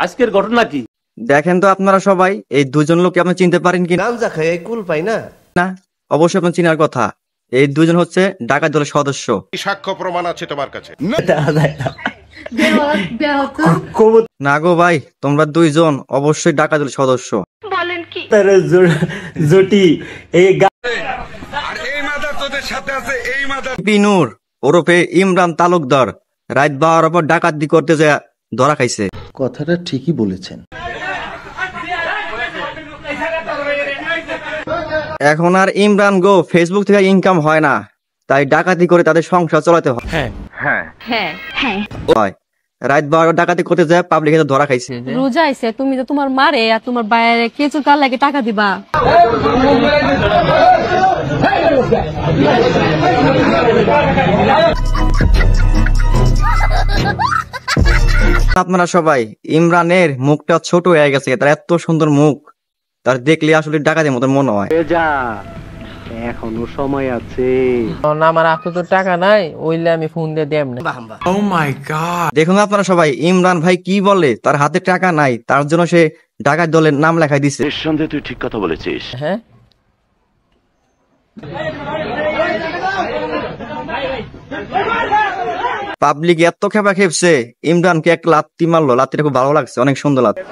আজকের ঘটনা কি দেখেন তো আপনারা সবাই এই দুজন লোককে আপনি চিনতে পারেন কি নাম যা খাই কুল পাই না। না? অবশ্যই আপনার চিনার কথা। এই দুজন হচ্ছে ডাকাত দলের সদস্য। সাক্ষ্য প্রমাণ আছে তোমার কাছে? না গো ভাই, তোমরা দুইজন অবশ্যই ডাকাত দলের সদস্য। বলেন কি জটি নূর ওরফে ইমরান তালুকদার রাত 12টার পর ডাকাতি করতে যায় ধরা খাইছে। কথাটা ঠিকই বলেছেন। এখন আর ইমরান গো ফেসবুক থেকে ইনকাম হয় না, তাই ডাকাতি করে তাদের সংসার চালাতে হয়। রাত 12 ডাকাতি করতে যায় পাবলিক ধরা খাইছে। রোজা আইছে, তুমি তো তোমার মারে আর তোমার বাইরে কিছু কার লাগে টাকা দিবা। আপনারা সবাই ইমরানের মুখটা ছোট হয়ে গেছে, তার এত সুন্দর মুখ, তার দেখলে আসলে ডাকাতের মতো মনে হয়। এখনো সময় আছে। আমার হাতে তো টাকা নাই, ওইলে আমি ফোন দিয়ে দেব না। দেখুন আপনারা সবাই ইমরান ভাই কি বলে, তার হাতে টাকা নাই, তার জন্য সে ডাকাত দলের নাম লেখাই দিছে। নিঃসন্দেহে তুই ঠিক কথা বলেছিস। হ্যাঁ, পাবলিক এত খেপা খেপছে, ইমরানকে এক লাত্তি মারলো, লাত্তিটা খুব ভালো লাগছে, অনেক সুন্দর লাত্তি।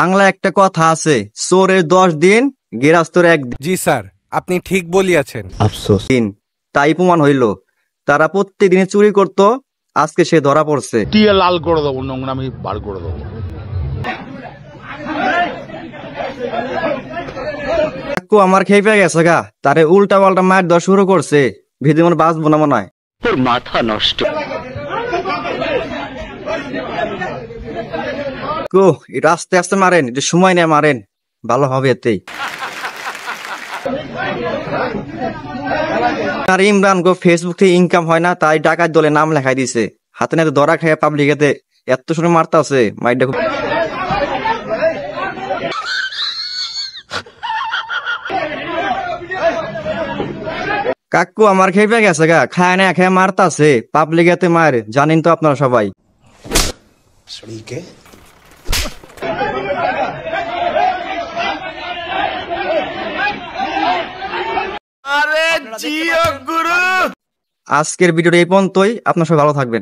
বাংলা একটা কথা আছে, চোরের 10 দিন গেরাস্তর 1 দিন। জি স্যার, আপনি ঠিক বলিয়াছেন। আফসোস। তাই প্রমাণ হইল, তারা প্রত্যেকদিনে চুরি করত, আজকে সে ধরা পড়ছে। লাল করে দেবো, নোংরামি বার করে দেবো। আমার খেপে গেছে গা, তারে উল্টা পাল্টা মার দেওয়া শুরু করছে, ভিতরে মনে বাঁচবো না মনে হয়। তোর মাথা নষ্ট। এটা আস্তে আস্তে মারেন, এটা সময় নিয়ে মারেন, ভালো হবে এতেই। আর ইমরান গো ফেসবুক থেকে ইনকাম হয় না, তাই ডাকাত দলে নাম লেখাই দিছে। হাতে নাতে ধরা খায় পাবলিকেতে এত সময় মারতে আছে, মাইরটা খুব। কাকু আমার খেপে গেছে গা, খায় না খেয়ে মারতাছে পাবলিকেতে মার, জানেন তো আপনারা সবাই। আজকের ভিডিওটা এই পর্যন্তই, আপনারা সবাই ভালো থাকবেন।